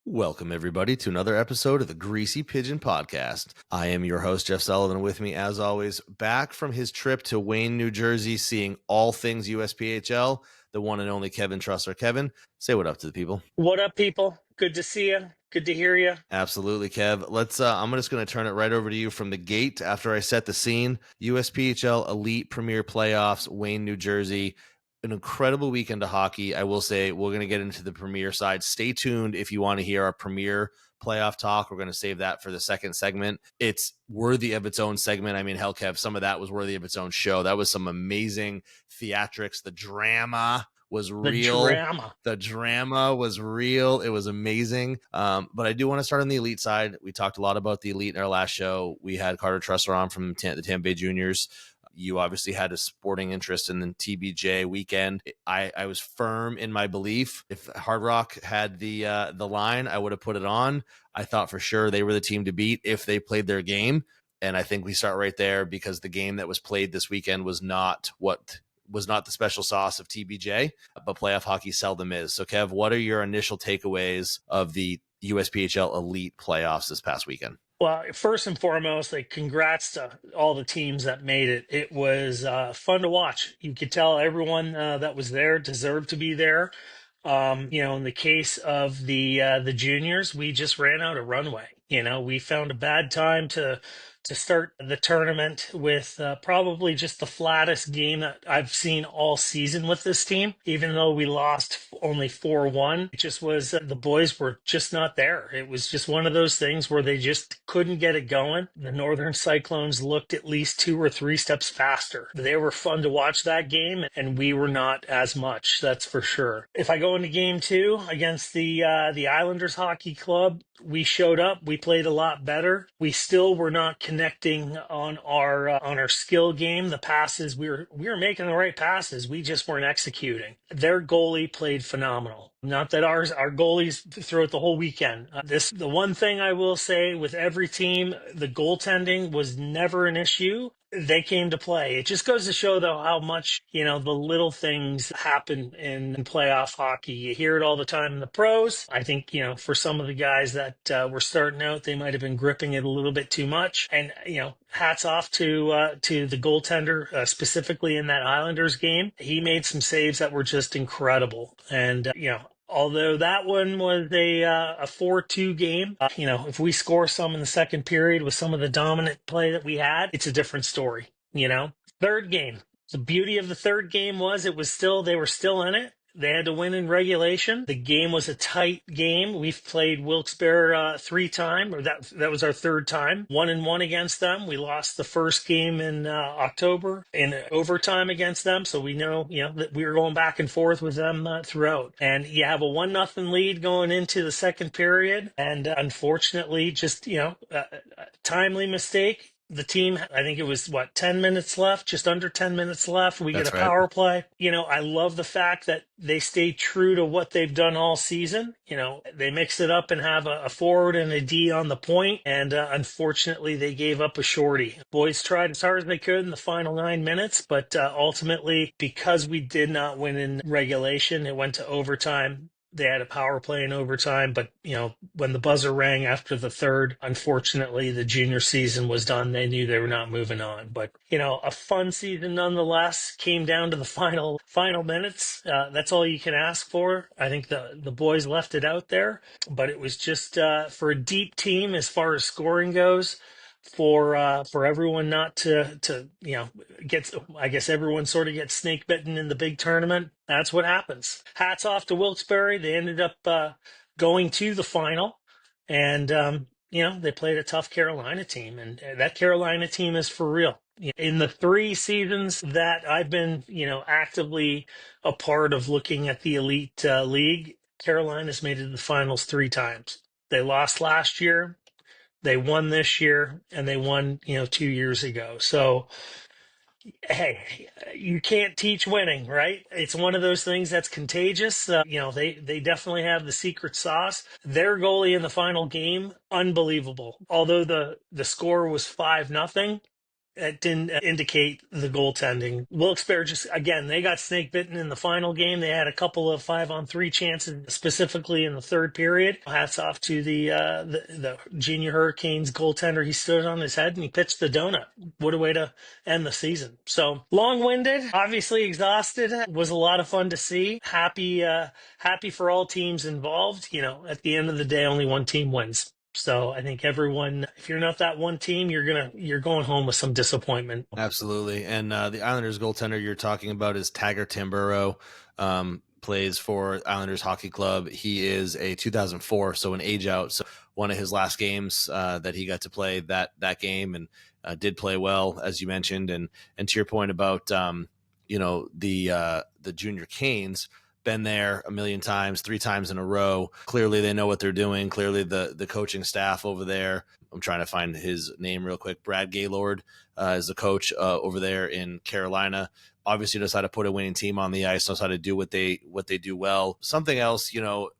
Welcome, everybody, to another episode of the Greasy Pigeon Podcast. I am your host, Jeff Sullivan. With me, as always, back from his trip to Wayne, New Jersey, seeing all things USPHL, the one and only Kevin Trussler. Kevin, say what up to the people. What up, people? Good to see you. Good to hear you. Absolutely, Kev. I'm just going to turn it right over to you from the gate after I set the scene. USPHL Elite Premier Playoffs, Wayne, New Jersey. An incredible weekend of hockey. I will say we're going to get into the Premier side. Stay tuned if you want to hear our Premier playoff talk. We're going to save that for the second segment. It's worthy of its own segment. I mean, hell, Kev, some of that was worthy of its own show. That was some amazing theatrics. The drama was real. The drama was real. It was amazing. But I do want to start on the Elite side. We talked a lot about the Elite in our last show. We had Carter Trussler on from the Tampa Bay Juniors. You obviously had a sporting interest in the TBJ weekend. I was firm in my belief. If Hard Rock had the line, I would have put it on. I thought for sure they were the team to beat if they played their game. And I think we start right there because the game that was played this weekend was not the special sauce of TBJ, but playoff hockey seldom is. So, Kev, what are your initial takeaways of the USPHL Elite playoffs this past weekend? Well, first and foremost, congrats to all the teams that made it. It was fun to watch. You could tell everyone that was there deserved to be there. In the case of the juniors, we just ran out of runway. We found a bad time to start the tournament with probably just the flattest game that I've seen all season with this team. Even though we lost only 4-1, it just was the boys were just not there. It was just one of those things where they just couldn't get it going. The Northern Cyclones looked at least 2 or 3 steps faster. They were fun to watch that game, and we were not as much. That's for sure. If I go into game 2 against the Islanders Hockey Club, we showed up. We played a lot better. We still were not connecting on our skill game. The passes, we were making the right passes. We just weren't executing. Their goalie played phenomenal. Not that our goalies throughout the whole weekend. The one thing I will say with every team, the goaltending was never an issue. They came to play. It just goes to show, though, how much, the little things happen in playoff hockey. You hear it all the time in the pros. I think, for some of the guys that were starting out, they might have been gripping it a little bit too much. And, hats off to the goaltender, specifically in that Islanders game. He made some saves that were just incredible. And, although that one was a 4-2 game, if we score some in the second period with some of the dominant play that we had, it's a different story. Third game. The beauty of the third game was they were still in it. They had to win in regulation. The game was a tight game. We've played Wilkes-Barre 3 times, or that was our 3rd time. 1-1 against them. We lost the first game in October in overtime against them. So we know, that we were going back and forth with them throughout. And you have a 1-0 lead going into the second period. And unfortunately, just, a timely mistake. The team, I think it was 10 minutes left, just under 10 minutes left. We get a power play. I love the fact that they stay true to what they've done all season. They mix it up and have a forward and a D on the point. And unfortunately, they gave up a shorty. Boys tried as hard as they could in the final 9 minutes, but ultimately, because we did not win in regulation, it went to overtime. They had a power play in overtime, but, when the buzzer rang after the third, unfortunately, the junior season was done. They knew they were not moving on. But, a fun season nonetheless. Came down to the final minutes. That's all you can ask for. I think the boys left it out there, but it was just for a deep team as far as scoring goes. For everyone not to get, I guess everyone sort of gets snake bitten in the big tournament. That's what happens. Hats off to Wilkes-Barre. They ended up going to the final, and they played a tough Carolina team, and that Carolina team is for real. In the 3 seasons that I've been actively a part of looking at the Elite League, Carolina's made it to the finals 3 times. They lost last year. They won this year, and they won, 2 years ago. So, hey, you can't teach winning, right? It's one of those things that's contagious. They definitely have the secret sauce. Their goalie in the final game, unbelievable. Although the score was 5-0, It didn't indicate the goaltending. Wilkes-Barre just, again, they got snake bitten in the final game. They had a couple of 5-on-3 chances, specifically in the third period. Hats off to the Junior Hurricanes goaltender. He stood on his head and he pitched the donut. What a way to end the season. So long-winded, obviously exhausted. It was a lot of fun to see. Happy for all teams involved. At the end of the day, only one team wins. So I think everyone, if you're not that one team, you're going home with some disappointment. Absolutely. And the Islanders goaltender you're talking about is Taggart Tamburo, plays for Islanders Hockey Club. He is a 2004, so an age out. So one of his last games that he got to play that game, and did play well, as you mentioned. And to your point about the junior Canes, been there a million times, 3 times in a row. Clearly they know what they're doing. Clearly the coaching staff over there, I'm trying to find his name real quick. Brad Gaylord is the coach over there in Carolina. Obviously knows how to put a winning team on the ice, knows how to do what they do well. Something else,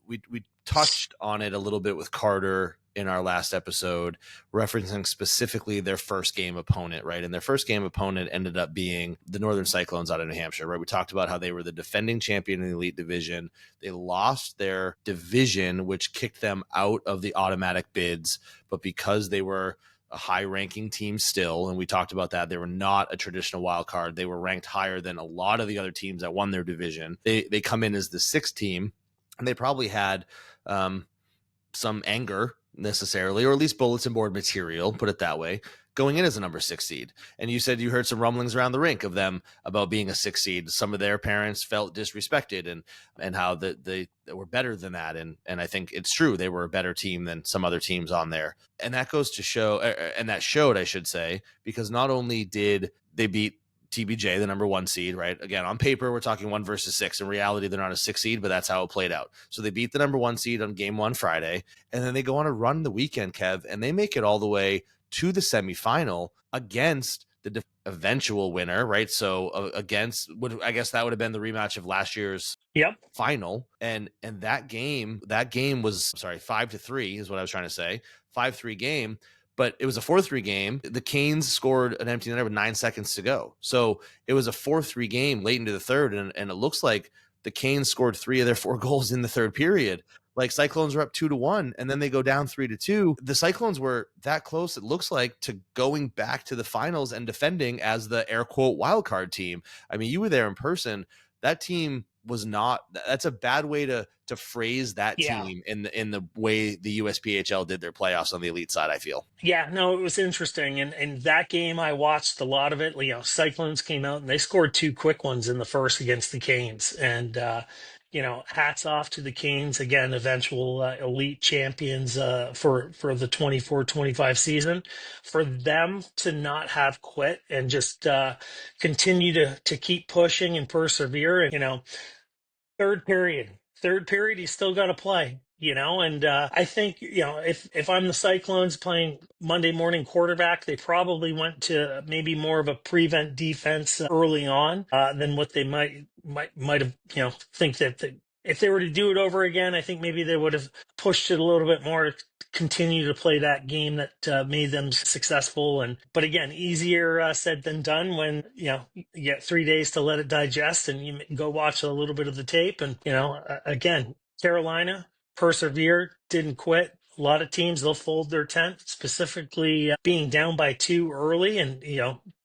we touched on it a little bit with Carter in our last episode, referencing specifically their first game opponent, right? And their first game opponent ended up being the Northern Cyclones out of New Hampshire, right? We talked about how they were the defending champion in the Elite Division. They lost their division, which kicked them out of the automatic bids, but because they were a high-ranking team still, and we talked about that, they were not a traditional wild card. They were ranked higher than a lot of the other teams that won their division. They come in as the 6th team, and they probably had some anger necessarily, or at least bulletin board material, put it that way, going in as a number 6 seed. And you said you heard some rumblings around the rink of them about being a 6 seed. Some of their parents felt disrespected and how they were better than that. And I think it's true. They were a better team than some other teams on there. And that goes to show, and that showed, I should say, because not only did they beat TBJ, the number 1 seed, right? Again, on paper, we're talking 1 versus 6. In reality, they're not a 6 seed, but that's how it played out. So they beat the number 1 seed on game 1 Friday, and then they go on a run the weekend, Kev, and they make it all the way to the semifinal against the eventual winner, right? So I guess that would have been the rematch of last year's final. And that game was, 5-3 is what I was trying to say. 5-3 game. But it was a 4-3 game. The Canes scored an empty netter with 9 seconds to go. So it was a 4-3 game late into the third, and it looks like the Canes scored 3 of their 4 goals in the third period. Like, Cyclones were up 2-1, and then they go down 3-2. The Cyclones were that close, it looks like, to going back to the finals and defending as the air quote wild card team. I mean, you were there in person. That team was not. That's a bad way to phrase that team in the way the USPHL did their playoffs on the elite side, I feel. Yeah, no, it was interesting. And that game, I watched a lot of it. Cyclones came out and they scored 2 quick ones in the first against the Canes. And, hats off to the Canes, again, eventual elite champions for the 24-25 season. For them to not have quit and just continue to keep pushing and persevere. And, third period, you still got to play, and I think, if I'm the Cyclones playing Monday morning quarterback, they probably went to maybe more of a prevent defense early on than what they might have, think that if they were to do it over again, I think maybe they would have pushed it a little bit more to continue to play that game that made them successful. But again, easier said than done when, you get 3 days to let it digest and you go watch a little bit of the tape. And, again, Carolina persevered, didn't quit. A lot of teams, they'll fold their tent, specifically being down by 2 early and,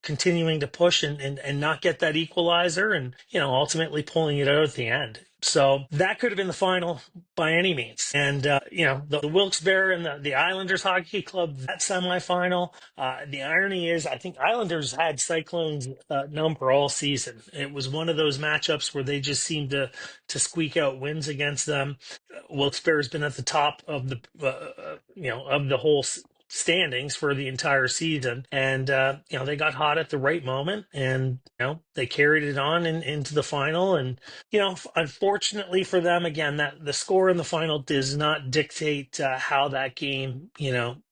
continuing to push and not get that equalizer and, ultimately pulling it out at the end. So that could have been the final by any means. And, the Wilkes-Barre and the Islanders Hockey Club, that semifinal, the irony is I think Islanders had Cyclones number all season. It was one of those matchups where they just seemed to squeak out wins against them. Wilkes-Barre has been at the top of the, of the whole standings for the entire season. And, they got hot at the right moment and, they carried it on into the final. And, unfortunately for them, again, that the score in the final does not dictate how that game,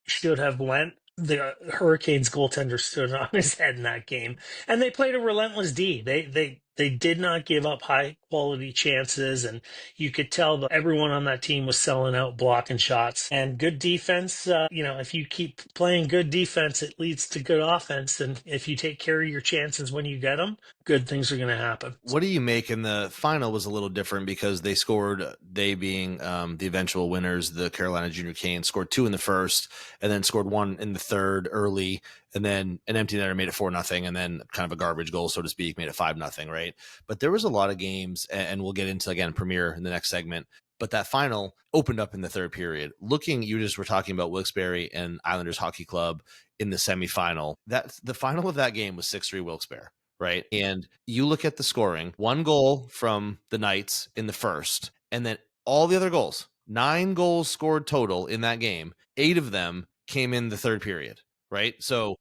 should have went. The Hurricanes goaltender stood on his head in that game, and they played a relentless D. They They did not give up high quality chances, and you could tell that everyone on that team was selling out, blocking shots, and good defense. If you keep playing good defense, it leads to good offense. And if you take care of your chances when you get them, good things are going to happen. What do you make? In the final was a little different because they scored, they being the eventual winners, the Carolina Junior Canes, scored 2 in the first and then scored 1 in the third early, and then an empty netter made it 4-0, and then kind of a garbage goal, so to speak, made it 5-0, right? But there was a lot of games, and we'll get into, again, Premier in the next segment, but that final opened up in the third period. You just were talking about Wilkes-Barre and Islanders Hockey Club in the semifinal. The final of that game was 6-3 Wilkes-Barre. Right. And you look at the scoring, 1 goal from the Knights in the first, and then all the other goals, 9 goals scored total in that game. 8 of them came in the third period. Right. So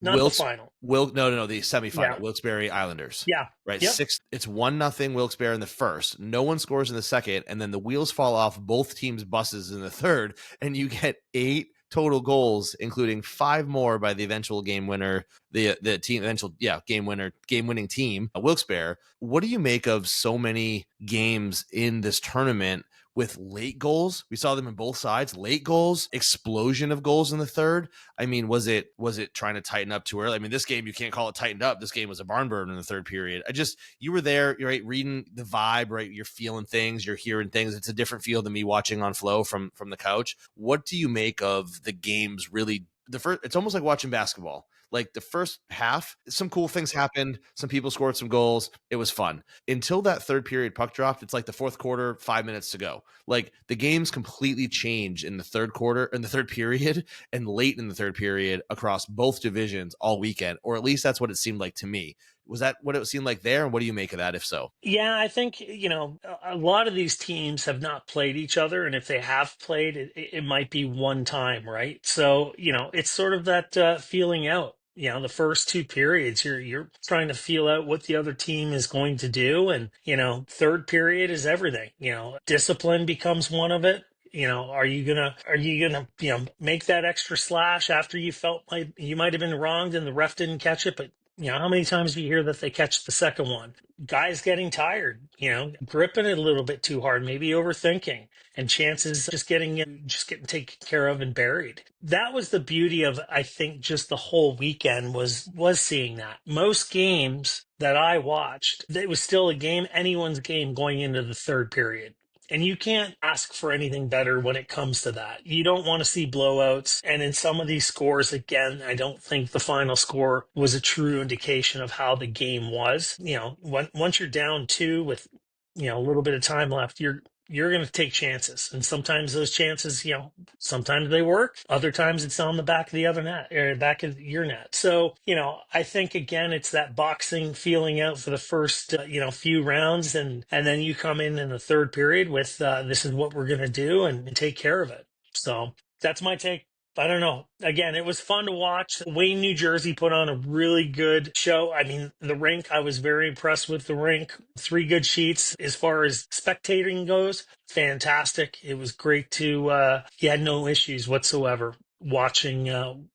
Not the final. No, the semifinal, Yeah. Wilkes-Barre Islanders. Yeah. Right. Yep. It's 1-0 Wilkes-Barre in the first. No one scores in the second, and then the wheels fall off both teams' buses in the third, and you get 8 total goals, including 5 more by the eventual game winner, the team eventual game winning team, Wilkes-Barre. What do you make of so many games in this tournament with late goals? We saw them in both sides, late goals, explosion of goals in the third. I mean, was it trying to tighten up too early? I mean, this game, you can't call it tightened up. This game was a barn burner in the third period. You were there, you're right, reading the vibe, right? You're feeling things, you're hearing things. It's a different feel than me watching on Flow from the couch. What do you make of the games? Really, it's almost like watching basketball. Like the first half, some cool things happened. Some people scored some goals. It was fun until that third period puck dropped. It's like the fourth quarter, 5 minutes to go. Like the games completely changed in the third period, and late in the third period across both divisions all weekend, or at least that's what it seemed like to me. Was that what it seemed like there? And what do you make of that, if so? Yeah, I think, a lot of these teams have not played each other. And if they have played, it might be one time, right? So, it's sort of that feeling out. The first 2 periods, you're trying to feel out what the other team is going to do. And, third period is everything. Discipline becomes one of it. Are you gonna make that extra slash after you felt like you might have been wronged and the ref didn't catch it? But how many times do you hear that they catch the second one? Guys getting tired, gripping it a little bit too hard, maybe overthinking, and chances just getting taken care of and buried. That was the beauty of, I think, just the whole weekend was seeing that. Most games that I watched, it was still a game, anyone's game going into the third period. And you can't ask for anything better when it comes to that. You don't want to see blowouts. And in some of these scores, again, I don't think the final score was a true indication of how the game was. Once you're down 2 with, a little bit of time left, you're going to take chances. And sometimes those chances, sometimes they work. Other times it's on the back of the other net, or back of your net. So, I think, again, it's that boxing feeling out for the first, few rounds. And then you come in the third period with, this is what we're going to do, and take care of it. So that's my take. I don't know. Again, it was fun to watch. Wayne, New Jersey put on a really good show. I mean, the rink, I was very impressed with the rink. 3 good sheets as far as spectating goes. Fantastic. It was great to, you had no issues whatsoever watching,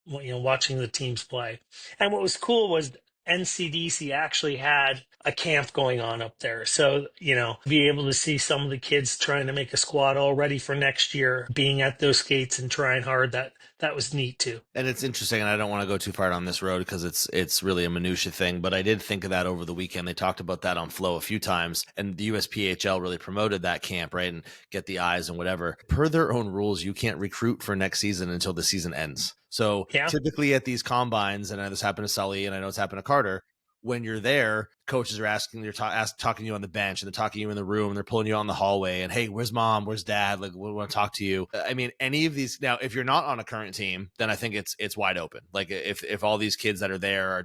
watching the teams play. And what was cool was NCDC actually had a camp going on up there. So, be able to see some of the kids trying to make a squad all ready for next year, being at those skates and trying hard, that was neat too. And it's interesting, and I don't want to go too far down this road because it's really a minutia thing, but I did think of that over the weekend. They talked about that on Flow a few times, and the USPHL really promoted that camp, right, and get the eyes and whatever. Per their own rules, you can't recruit for next season until the season ends. So typically at these combines, and this happened to Sully, and I know it's happened to Carter, when you're there, coaches are asking, they're talking to you on the bench, and they're talking to you in the room, and they're pulling you on the hallway, and hey, where's mom? Where's dad? Like, we want to talk to you. I mean, any of these, now, if you're not on a current team, then I think it's wide open. Like if all these kids that are there are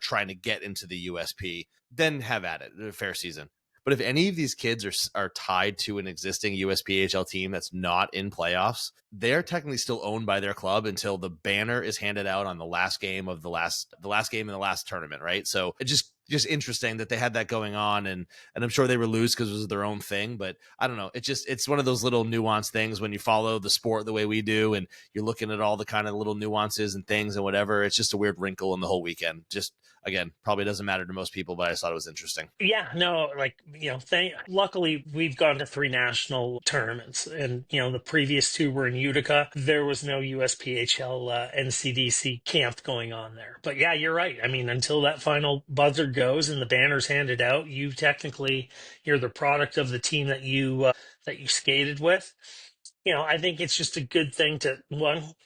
trying to get into the USP, then have at it, a fair season. But if any of these kids are tied to an existing USPHL team that's not in playoffs, they're technically still owned by their club until the banner is handed out on the last game of the last game in the last tournament, right? So it just interesting that they had that going on, and I'm sure they were loose because it was their own thing, but I don't know. It's one of those little nuanced things when you follow the sport the way we do, and you're looking at all the kind of little nuances and things and whatever. It's just a weird wrinkle in the whole weekend. Just again, probably doesn't matter to most people, but I just thought it was interesting. Yeah, no, like, luckily we've gone to three national tournaments, and, the previous two were in Utica. There was no USPHL NCDC camp going on there. But yeah, you're right. I mean, until that final buzzer goes and the banner's handed out, you're the product of the team that you skated with. I think it's just a good thing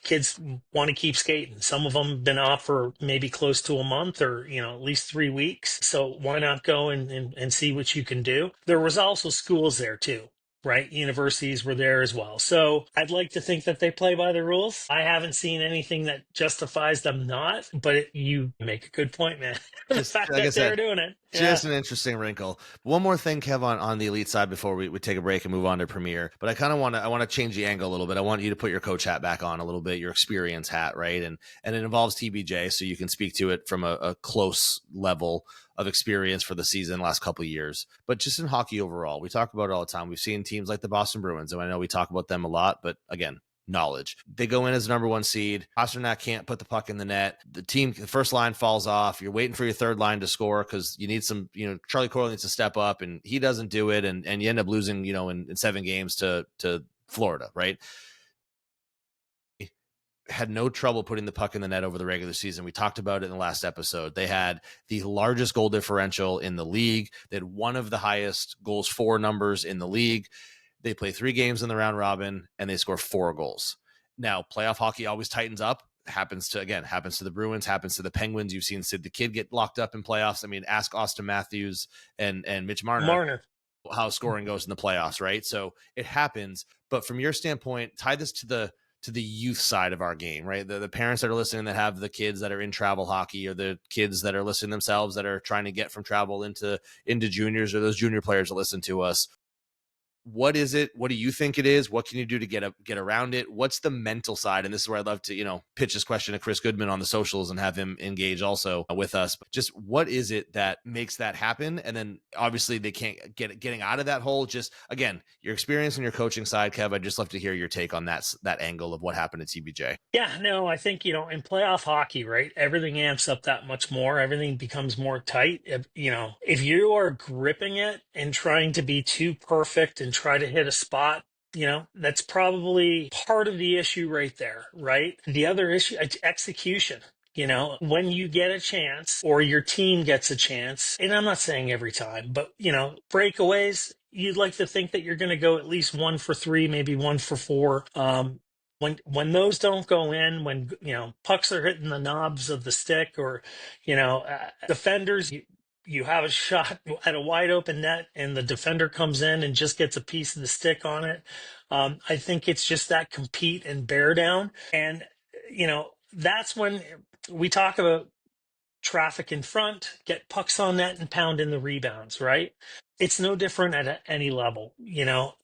kids want to keep skating. Some of them have been off for maybe close to a month or, at least 3 weeks. So why not go and see what you can do? There was also schools there too, right? Universities were there as well. So I'd like to think that they play by the rules. I haven't seen anything that justifies them not, but you make a good point, man. The Just fact like I that they're said, doing it. Yeah. just an interesting wrinkle. One more thing, Kev, on the elite side before we take a break and move on to Premier. But I kind of want to change the angle a little bit. I want you to put your coach hat back on a little bit, your experience hat, right? And it involves TBJ, so you can speak to it from a close level of experience for the season last couple of years. But just in hockey overall, we talk about it all the time. We've seen teams like the Boston Bruins, and I know we talk about them a lot, but again, knowledge. They go in as number one seed. Pasternak can't put the puck in the net. The first line falls off. You're waiting for your third line to score because you need some, Charlie Coyle needs to step up, and he doesn't do it. And you end up losing, in 7 games to Florida, right? Had no trouble putting the puck in the net over the regular season. We talked about it in the last episode. They had the largest goal differential in the league. They had one of the highest goals for numbers in the league. They play 3 games in the round robin and they score 4 goals. Now, playoff hockey always tightens up. Happens to the Bruins, happens to the Penguins. You've seen Sid the Kid get locked up in playoffs. I mean, ask Austin Matthews and Mitch Marner how scoring goes in the playoffs, right? So it happens. But from your standpoint, tie this to the youth side of our game, right? The parents that are listening that have the kids that are in travel hockey, or the kids that are listening themselves that are trying to get from travel into juniors, or those junior players that listen to us. What is it? What do you think it is? What can you do to get around it? What's the mental side? And this is where I'd love to, pitch this question to Chris Goodman on the socials and have him engage also with us. But just what is it that makes that happen? And then obviously they can't getting out of that hole. Just again, your experience and your coaching side, Kev, I'd just love to hear your take on that angle of what happened at TBJ. Yeah, no, I think, in playoff hockey, right, everything amps up that much more. Everything becomes more tight. If you are gripping it and trying to be too perfect and try to hit a spot, that's probably part of the issue right there, right? The other issue, execution. When you get a chance or your team gets a chance, and I'm not saying every time, but, breakaways, you'd like to think that you're going to go at least 1 for 3, maybe 1 for 4. When those don't go in, when pucks are hitting the knobs of the stick, or defenders, you have a shot at a wide open net and the defender comes in and just gets a piece of the stick on it. I think it's just that compete and bear down, and that's when we talk about traffic in front, get pucks on net and pound in the rebounds, right? It's no different at any level.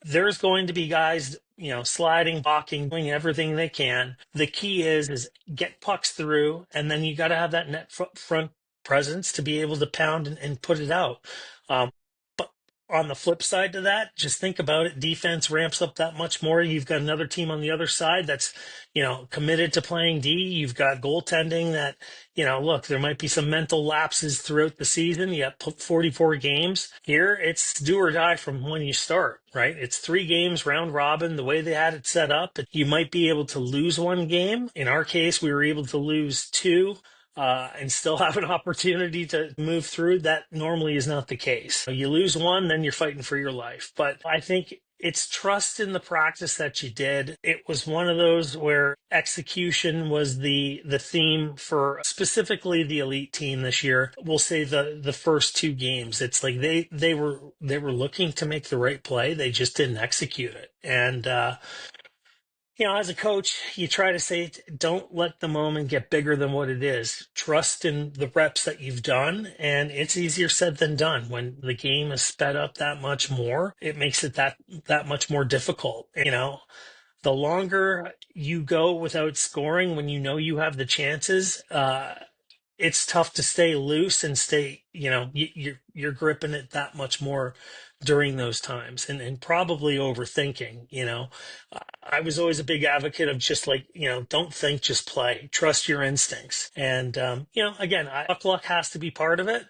There's going to be guys, sliding, blocking, doing everything they can. The key is get pucks through, and then you got to have that net front presence to be able to pound and put it out. But on the flip side to that, just think about it. Defense ramps up that much more. You've got another team on the other side that's, committed to playing D. You've got goaltending that, look, there might be some mental lapses throughout the season. You got 44 games. Here, it's do or die from when you start, right? It's 3 games round robin, the way they had it set up. You might be able to lose 1 game. In our case, we were able to lose 2. And still have an opportunity to move through. That normally is not the case. You lose 1, then you're fighting for your life. But I think it's trust in the practice that you did. It was one of those where execution was the theme for specifically the elite team this year. We'll say the first 2 games. It's like they were looking to make the right play. They just didn't execute it. And as a coach, you try to say, don't let the moment get bigger than what it is. Trust in the reps that you've done, and it's easier said than done. When the game is sped up that much more, it makes it that much more difficult. The longer you go without scoring when you know you have the chances, it's tough to stay loose and stay, you're gripping it that much more during those times, and probably overthinking, I was always a big advocate of just like, don't think, just play, trust your instincts. And, again, luck has to be part of it.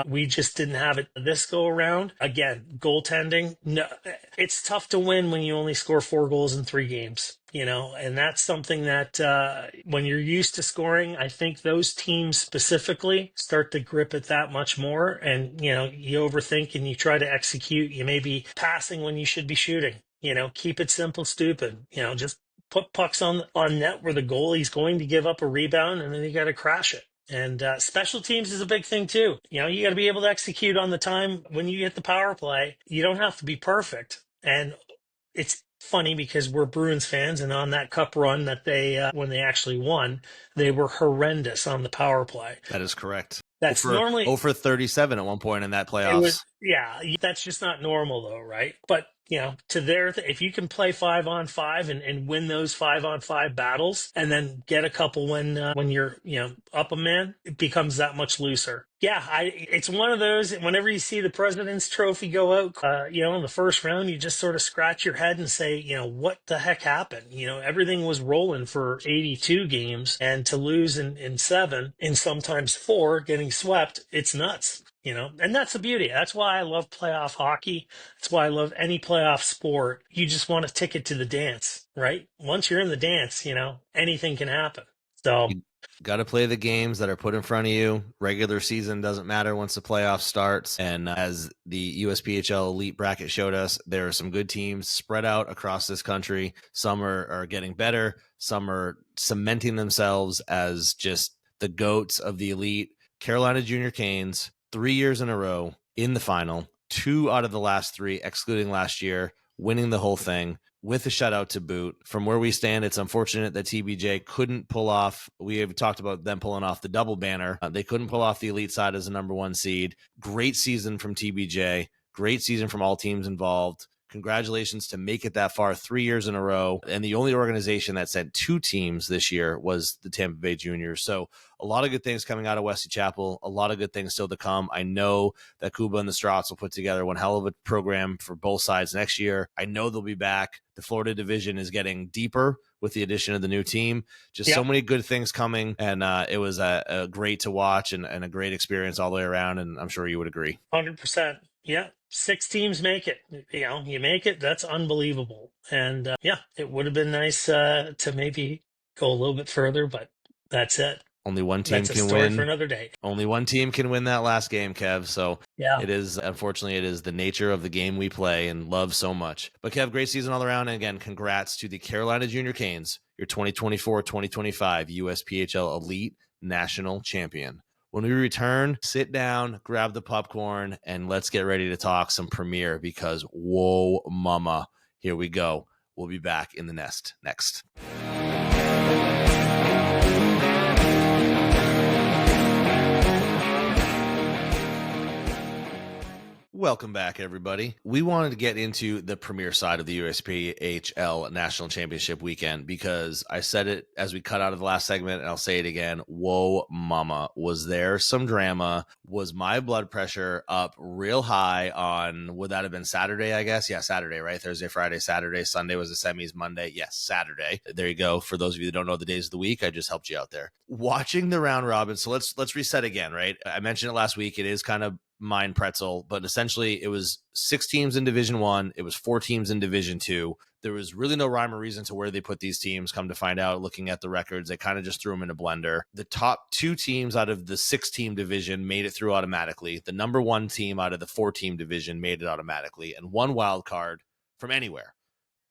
We just didn't have it this go around. Again, goaltending. No, it's tough to win when you only score 4 goals in 3 games, and that's something that when you're used to scoring, I think those teams specifically start to grip it that much more. And, you overthink and you try to execute. You may be passing when you should be shooting. Keep it simple, stupid. Just put pucks on net where the goalie's going to give up a rebound, and then you got to crash it. And special teams is a big thing too. You got to be able to execute on the time when you get the power play. You don't have to be perfect. And it's funny because we're Bruins fans, and on that cup run that they when they actually won, they were horrendous on the power play. That is correct. That's normally 0 for 37 at one point in that playoffs. It was, yeah, that's just not normal though, right? But to if you can play 5-on-5 and win those 5-on-5 battles, and then get a couple when you're up a man, it becomes that much looser. Yeah, it's one of those. Whenever you see the President's Trophy go out, in the first round, you just sort of scratch your head and say, what the heck happened? Everything was rolling for 82 games, and to lose in 7 and sometimes 4, getting swept, it's nuts. And that's the beauty. That's why I love playoff hockey. That's why I love any playoff sport. You just want a ticket to the dance, right? Once you're in the dance, anything can happen. So you got to play the games that are put in front of you. Regular season doesn't matter once the playoff starts. And as the USPHL Elite Bracket showed us, there are some good teams spread out across this country. Some are getting better. Some are cementing themselves as just the GOATs of the Elite. Carolina Junior Canes, 3 years in a row in the final, 2 out of the last 3, excluding last year, winning the whole thing with a shutout to boot. From where we stand, it's unfortunate that TBJ couldn't pull off. We have talked about them pulling off the double banner. They couldn't pull off the elite side as a number 1 seed. Great season from TBJ. Great season from all teams involved. Congratulations to make it that far 3 years in a row. And the only organization that sent 2 teams this year was the Tampa Bay Juniors. So a lot of good things coming out of Wesley Chapel, a lot of good things still to come. I know that Kuba and the Strats will put together one hell of a program for both sides next year. I know they'll be back. The Florida division is getting deeper with the addition of the new team. Just so many good things coming. And it was a great to watch and a great experience all the way around. And I'm sure you would agree. 100%. Yeah. 6 teams make it. You make it. That's unbelievable. And it would have been nice to maybe go a little bit further, but that's it. Only one team That's can a story win. for another day. Only one team can win that last game, Kev. So it is, unfortunately, it is the nature of the game we play and love so much. But Kev, great season all around. And again, congrats to the Carolina Junior Canes, your 2024-2025 USPHL Elite National Champion. When we return, sit down, grab the popcorn, and let's get ready to talk some Premier because, whoa, mama, here we go. We'll be back in the nest next. Welcome back, everybody. We wanted to get into the premier side of the USPHL National Championship weekend because I said it as we cut out of the last segment, and I'll say it again. Whoa, mama. Was there some drama? Was my blood pressure up real high on, would that have been Saturday, I guess? Yeah, Saturday, right? Thursday, Friday, Saturday. Sunday was the semis. Monday, yes, Saturday. There you go. For those of you that don't know the days of the week, I just helped you out there. Watching the round robin. So let's reset again, right? I mentioned it last week. It is kind of mind pretzel, but essentially it was 6 teams in Division 1. It was 4 teams in Division 2. There was really no rhyme or reason to where they put these teams. Come to find out, looking at the records, they kind of just threw them in a blender. The top 2 teams out of the 6-team division made it through automatically. The number 1 team out of the 4-team division made it automatically, and 1 wild card from anywhere.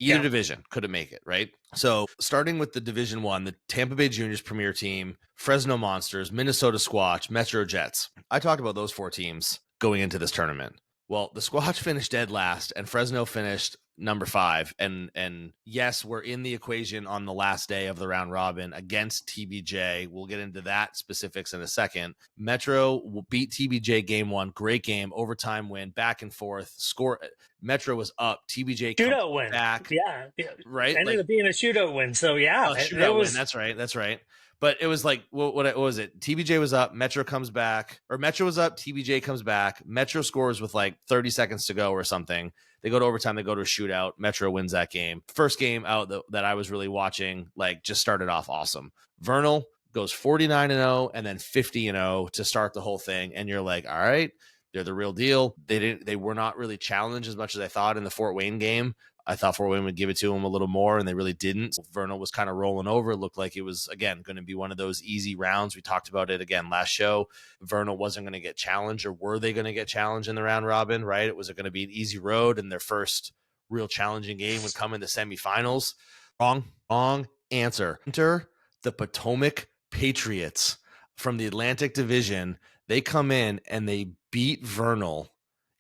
Either division couldn't make it, right? So starting with the Division 1, the Tampa Bay Juniors premier team, Fresno Monsters, Minnesota Squatch, Metro Jets. I talked about those 4 teams going into this tournament. Well, the Squatch finished dead last, and Fresno finished number 5. And yes, we're in the equation on the last day of the round robin against TBJ. We'll get into that specifics in a second. Metro will beat TBJ game 1. Great game, overtime win, back and forth. Score. Metro was up. TBJ shootout win. Back. Yeah. Right. Ended up being a shootout win. So yeah, shootout win. That's right. But it was like, what was it? TBJ was up, Metro comes back, or Metro was up, TBJ comes back, Metro scores with like 30 seconds to go or something. They go to overtime, they go to a shootout. Metro wins that game. First game out that I was really watching, like, just started off awesome. Vernal goes 49-0 and then 50-0 to start the whole thing. And you're like, all right, they're the real deal. They were not really challenged as much as I thought in the Fort Wayne game. I thought Fort Wayne would give it to them a little more, and they really didn't. Vernal was kind of rolling over. It looked like it was, again, going to be one of those easy rounds. We talked about it again last show. Vernal wasn't going to get challenged, or were they going to get challenged in the round robin, right? Was it going to be an easy road, and their first real challenging game would come in the semifinals? Wrong answer. Enter the Potomac Patriots from the Atlantic Division. They come in and they beat Vernal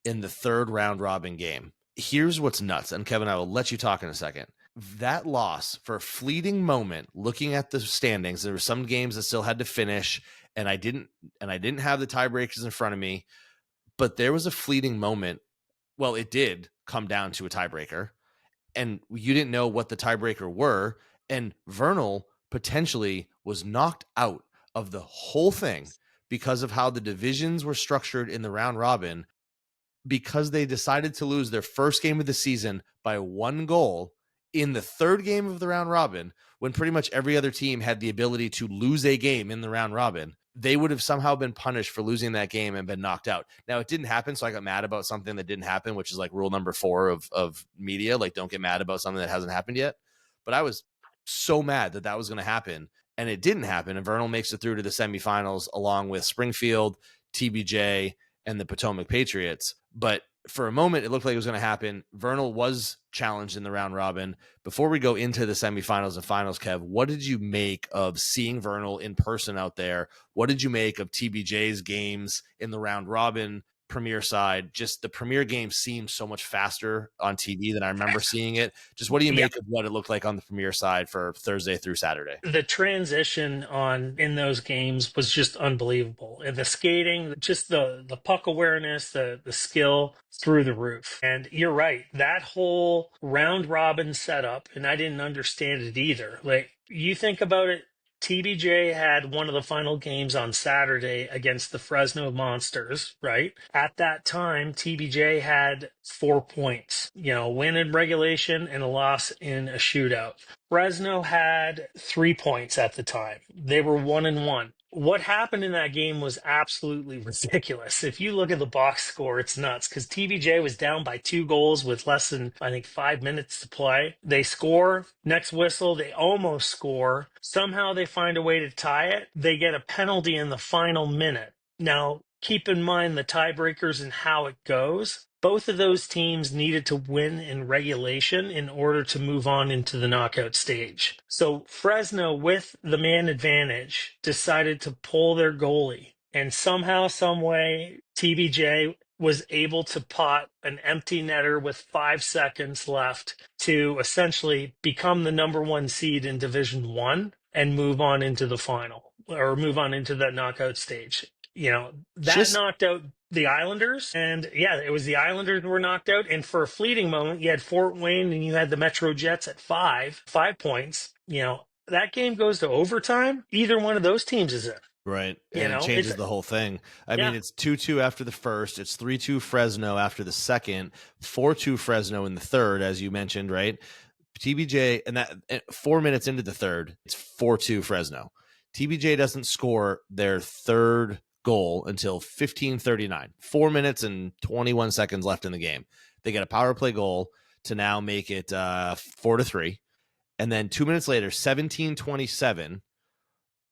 in the third round robin game. Here's what's nuts, and Kevin, I will let you talk in a second. That loss, for a fleeting moment, looking at the standings, there were some games that still had to finish, and I didn't have the tiebreakers in front of me, but there was a fleeting moment. Well, it did come down to a tiebreaker, and you didn't know what the tiebreaker were, and Vernal potentially was knocked out of the whole thing because of how the divisions were structured in the round robin, because they decided to lose their first game of the season by 1 goal in the third game of the round robin, when pretty much every other team had the ability to lose a game in the round robin. They would have somehow been punished for losing that game and been knocked out. Now, it didn't happen, so I got mad about something that didn't happen, which is like rule number 4 of media. Like, don't get mad about something that hasn't happened yet. But I was so mad that was going to happen, and it didn't happen. And Vernal makes it through to the semifinals along with Springfield, TBJ, and the Potomac Patriots. But for a moment, it looked like it was going to happen. Vernal was challenged in the round robin. Before we go into the semifinals and finals, Kev, what did you make of seeing Vernal in person out there? What did you make of TBJ's games in the round robin premier side? Just the premier game seemed so much faster on TV than I remember seeing it. Just what do you make of what it looked like on the premier side for Thursday through Saturday? The transition in those games was just unbelievable. And the skating, just the puck awareness, the skill through the roof. And you're right, that whole round robin setup, and I didn't understand it either. Like, you think about it, TBJ had one of the final games on Saturday against the Fresno Monsters, right? At that time, TBJ had 4 points, win in regulation and a loss in a shootout. Fresno had 3 points at the time. They were 1-1. What happened in that game was absolutely ridiculous. If you look at the box score, it's nuts, because TBJ was down by 2 goals with less than, I think, 5 minutes to play. They score, next whistle, they almost score. Somehow they find a way to tie it. They get a penalty in the final minute. Now, keep in mind the tiebreakers and how it goes. Both of those teams needed to win in regulation in order to move on into the knockout stage. So Fresno, with the man advantage, decided to pull their goalie. And somehow, some way, TBJ was able to pot an empty netter with 5 seconds left to essentially become the number 1 seed in Division 1 and move on into the final, or move on into that knockout stage. That knocked out the Islanders, and it was the Islanders who were knocked out. And for a fleeting moment, you had Fort Wayne and you had the Metro Jets at 5 points. That game goes to overtime. Either one of those teams is in. Right. And it changes the whole thing. I mean, it's 2-2 after the first. It's 3-2 Fresno after the second, 4-2 Fresno in the third, as you mentioned, right? TBJ, and that 4 minutes into the third, it's 4-2 Fresno. TBJ doesn't score their third goal until 15:39. 4 minutes and 21 seconds left in the game. They get a power play goal to now make it 4-3. And then 2 minutes later, 17:27,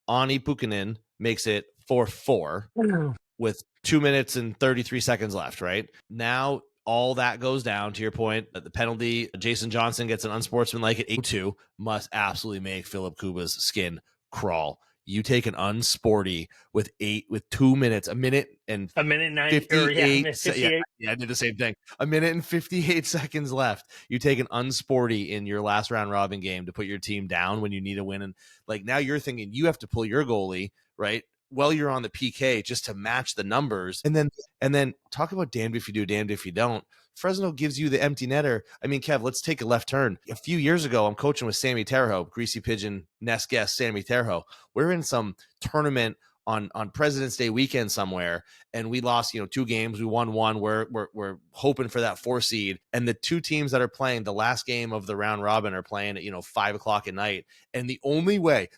Ani Pukkanen makes it 4-4 with 2 minutes and 33 seconds left, right? Now, all that goes down, to your point, the penalty. Jason Johnson gets an unsportsmanlike at 8-2, must absolutely make Philip Kuba's skin crawl. You take an unsporty with 2 minutes, a minute and 90, 58. I did the same thing. A minute and 58 seconds left. You take an unsporty in your last round robin game to put your team down when you need a win. And like, now you're thinking you have to pull your goalie, right? while you're on the PK just to match the numbers. And then talk about damned if you do, damned if you don't. Fresno gives you the empty netter. I mean, Kev, let's take a left turn. A few years ago, I'm coaching with Sammy Terho, Greasy Pigeon Nest guest Sammy Terho. We're in some tournament on President's Day weekend somewhere, and we lost 2 games. We won 1. We're hoping for that 4 seed, and the 2 teams that are playing the last game of the round robin are playing at 5 o'clock at night, and the only way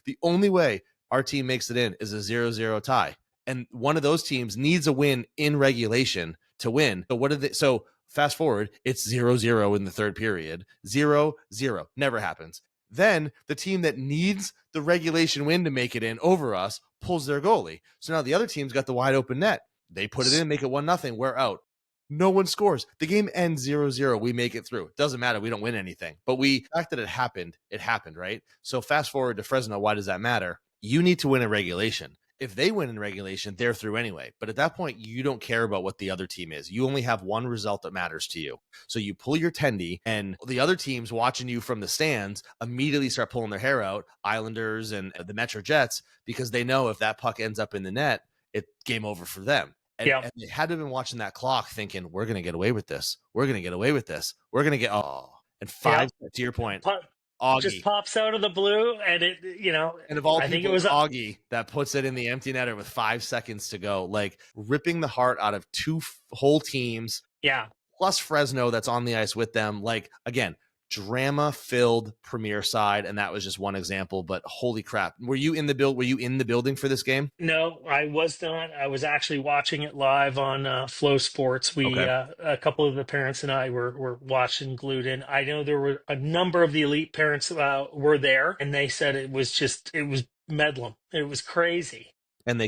our team makes it in is a 0-0 tie, and one of those teams needs a win in regulation to win. So fast forward, it's 0-0 in the third period. 0-0 never happens. Then the team that needs the regulation win to make it in over us pulls their goalie. So now the other team's got the wide open net. They put it in, make it 1-0. We're out. No one scores. The game ends 0-0. We make it through. It doesn't matter. We don't win anything. But the fact that it happened, right? So fast forward to Fresno. Why does that matter? You need to win in regulation. If they win in regulation, they're through anyway. But at that point, you don't care about what the other team is. You only have one result that matters to you. So you pull your tendy, and the other teams watching you from the stands immediately start pulling their hair out, Islanders and the Metro Jets, because they know if that puck ends up in the net, it's game over for them. And they had to have been watching that clock thinking, we're going to get away with this. We're going to get away with this. We're going to get, and 5, to your point, Augie just pops out of the blue, and it, and of all I people, think it was Augie that puts it in the empty netter with 5 seconds to go, like ripping the heart out of 2 whole teams. Yeah. Plus Fresno that's on the ice with them. Like, again, drama-filled Premier side, and that was just one example. But holy crap, were you in the building for this game? No, I was not. I was actually watching it live on Flow Sports. A couple of the parents and I were watching glued in. I know there were a number of the elite parents were there, and they said it was Medlem. It was crazy. And they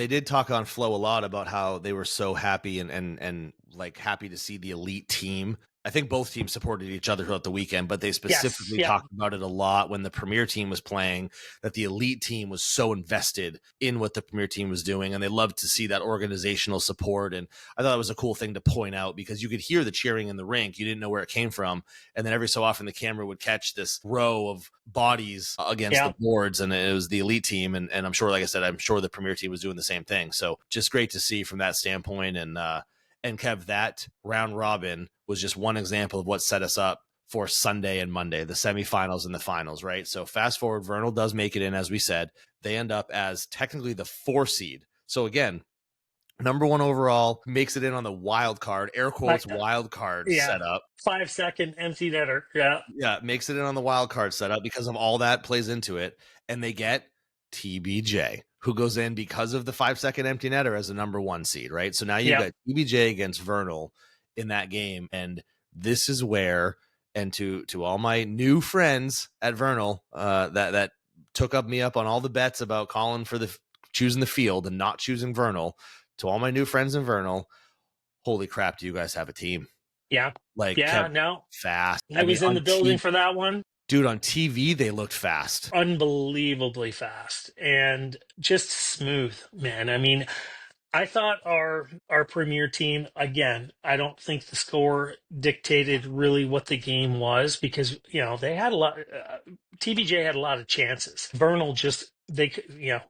did talk on Flow a lot about how they were so happy and like happy to see the elite team. I think both teams supported each other throughout the weekend, but they specifically talked about it a lot when the Premier team was playing, that the elite team was so invested in what the Premier team was doing, and they loved to see that organizational support. And I thought it was a cool thing to point out because you could hear the cheering in the rink. You didn't know where it came from. And then every so often the camera would catch this row of bodies against the boards, and it was the elite team. And I'm sure, like I said, I'm sure the Premier team was doing the same thing. So just great to see from that standpoint. And Kev, that round robin was just one example of what set us up for Sunday and Monday, the semifinals and the finals, right? So fast forward, Vernal does make it in, as we said. They end up as technically the 4 seed. So again, number 1 overall, makes it in on the wild card, air quotes, wild card setup. 5-second empty netter. Yeah. Yeah, makes it in on the wild card setup because of all that plays into it. And they get TBJ, who goes in because of the 5-second empty netter as the number 1 seed, right? So now you've got TBJ against Vernal in that game. And this is where, and to all my new friends at Vernal that took me up on all the bets about calling for choosing the field and not choosing Vernal, to all my new friends in Vernal, holy crap, do you guys have a team? Yeah. Like, fast. I was in the building for that one. Dude, on TV, they looked fast. Unbelievably fast and just smooth, man. I mean, I thought our Premier team, again, I don't think the score dictated really what the game was because, they had a lot, TBJ had a lot of chances. Vernal they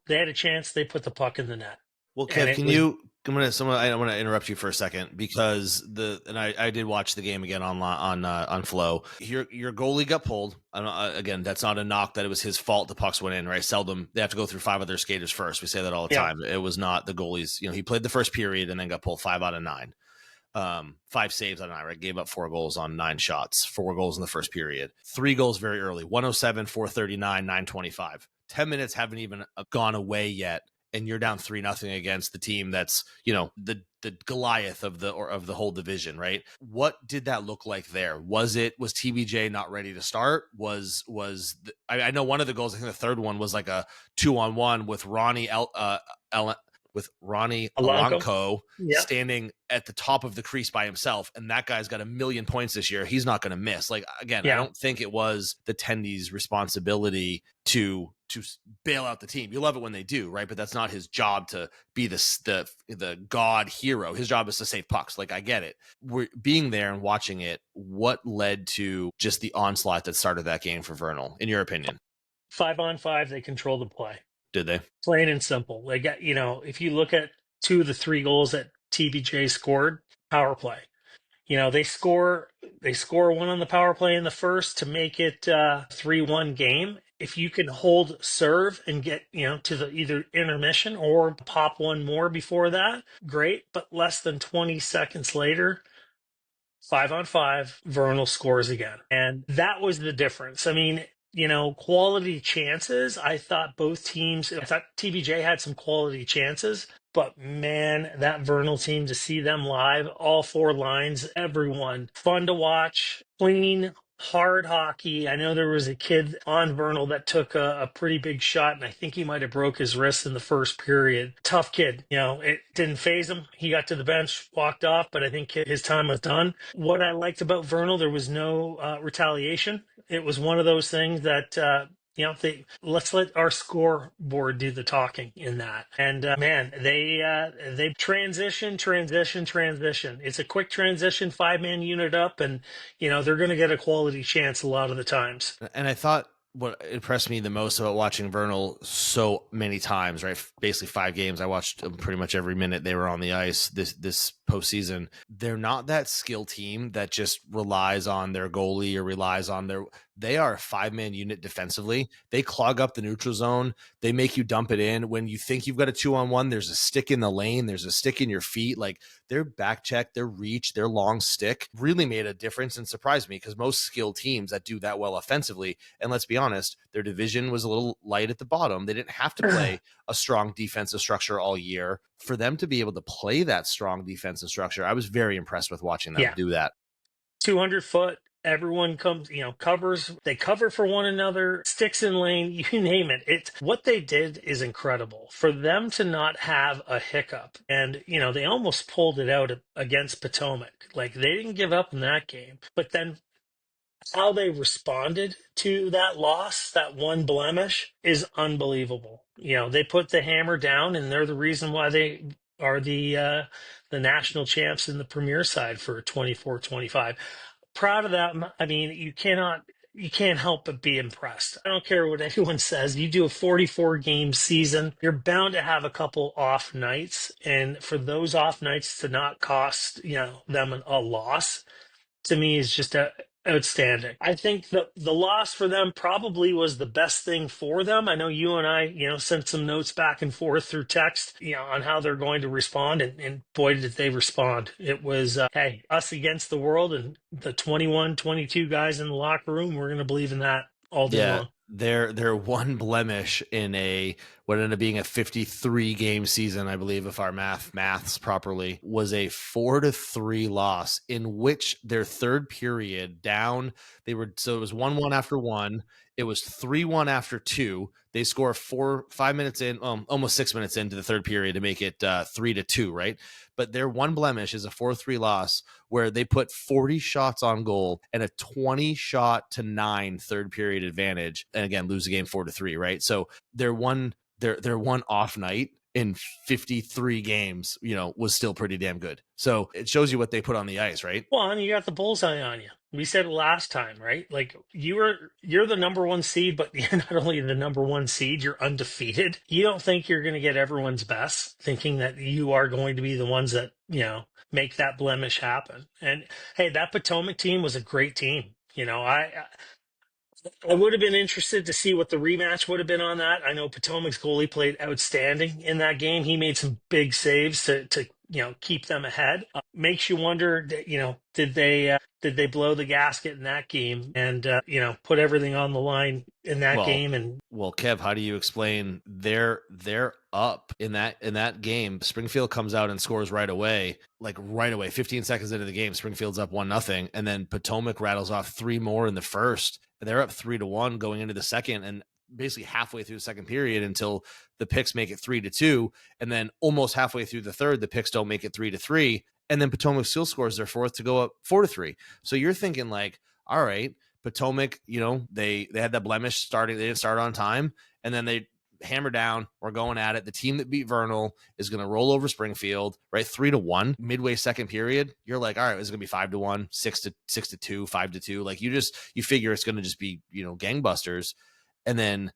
had a chance, they put the puck in the net. Well, Kev, I'm gonna interrupt you for a second because I did watch the game again on Flow. Your goalie got pulled. Again, that's not a knock that it was his fault. The pucks went in, right? Seldom they have to go through 5 other skaters first. We say that all the time. It was not the goalie's. He played the first period and then got pulled 5 out of 9. 5 saves out of 9, right? Gave up 4 goals on 9 shots, 4 goals in the first period, 3 goals very early, 107, 439, 925. 10 minutes haven't even gone away yet. And you're down 3-0 against the team that's, the Goliath of the whole division, right? What did that look like there? Was TBJ not ready to start? I know one of the goals, I think the third one was like a 2-on-1 with Ronnie Alanko standing at the top of the crease by himself, and that guy's got 1,000,000 points this year. He's not going to miss. Like, again, I don't think it was the tendies' responsibility to bail out the team. You love it when they do, right? But that's not his job to be the god hero. His job is to save pucks. Like, I get it. We're being there and watching it. What led to just the onslaught that started that game for Vernal, in your opinion? 5-on-5, they control the play. did they? Plain and simple. They got, if you look at two of the three goals that TBJ scored, power play. They score one on the power play in the first to make it 3-1 game. If you can hold serve and get, to the either intermission or pop one more before that, great. But less than 20 seconds later, 5-on-5, Vernal scores again. And that was the difference. I mean, quality chances. I thought TBJ had some quality chances, but man, that Vernal team, to see them live, all four lines, everyone, fun to watch, clean, hard hockey. I know there was a kid on Vernal that took a pretty big shot, and I think he might have broke his wrist in the first period. Tough kid. It didn't phase him. He got to the bench, walked off, but I think his time was done. What I liked about Vernal, there was no retaliation. It was one of those things that let's let our scoreboard do the talking in that. And man, they transition. It's a quick transition, 5-man unit up, and they're going to get a quality chance a lot of the times. And I thought what impressed me the most about watching Vernal so many times, right? Basically 5 games. I watched them pretty much every minute they were on the ice this postseason. They're not that skill team that just relies on their goalie or relies on they are a 5-man unit defensively. They clog up the neutral zone. They make you dump it in. When you think you've got a 2-on-1, there's a stick in the lane. There's a stick in your feet. Like their back check, their reach, their long stick really made a difference and surprised me, because most skilled teams that do that well offensively, and let's be honest, their division was a little light at the bottom. They didn't have to play a strong defensive structure all year. For them to be able to play that strong defensive structure, I was very impressed with watching them do that. 200 foot. Everyone comes, covers, they cover for one another, sticks in lane, you name it. What they did is incredible. For them to not have a hiccup, and, they almost pulled it out against Potomac. Like, they didn't give up in that game. But then how they responded to that loss, that one blemish, is unbelievable. They put the hammer down, and they're the reason why they are the national champs in the premier side for 24-25. Proud of them. I mean, you can't help but be impressed. I don't care what anyone says. You do a 44 game season, you're bound to have a couple off nights. And for those off nights to not cost, them a loss, to me is just outstanding. I think the loss for them probably was the best thing for them. I know you and I, sent some notes back and forth through text, on how they're going to respond, and boy, did they respond. It was, hey, us against the world, and the 21, 22 guys in the locker room, we're going to believe in that all day long. Their one blemish in what ended up being a 53 game season, I believe, if our maths properly, was a 4-3 loss, in which their third period down, so it was 1-1 after 1. It was 3-1 after 2. They score 5 minutes in, almost 6 minutes into the third period to make it 3-2, right? But their one blemish is a 4-3 loss where they put 40 shots on goal and a 20-9 third period advantage, and again lose the game 4-3, right? So their one off night in 53 games, was still pretty damn good. So it shows you what they put on the ice, right? Well, and you got the bullseye on you. We said it last time, right? Like you're the number 1 seed, but you're not only the number 1 seed, you're undefeated. You don't think you're going to get everyone's best, thinking that you are going to be the ones that, make that blemish happen. And hey, that Potomac team was a great team. I would have been interested to see what the rematch would have been on that. I know Potomac's goalie played outstanding in that game. He made some big saves to keep them ahead. Makes you wonder, did they blow the gasket in that game and put everything on the line in that game? And Kev, how do you explain they're up in that game? Springfield comes out and scores right away. 15 seconds into the game, Springfield's up 1-0, and then Potomac rattles off 3 more in the first. They're up 3-1 going into the second, and basically halfway through the second period until the Picks make it 3-2, and then almost halfway through the third, the Picks don't make it 3-3, and then Potomac still scores their fourth to go up 4-3. So you're thinking all right, Potomac, they had that blemish starting, they didn't start on time, and then they hammer down, we're going at it. The team that beat Vernal is going to roll over Springfield, right? 3-1 midway second period. You're like, all right, it's going to be 5-1, 6-2, 5-2. You figure it's going to just be, gangbusters. And then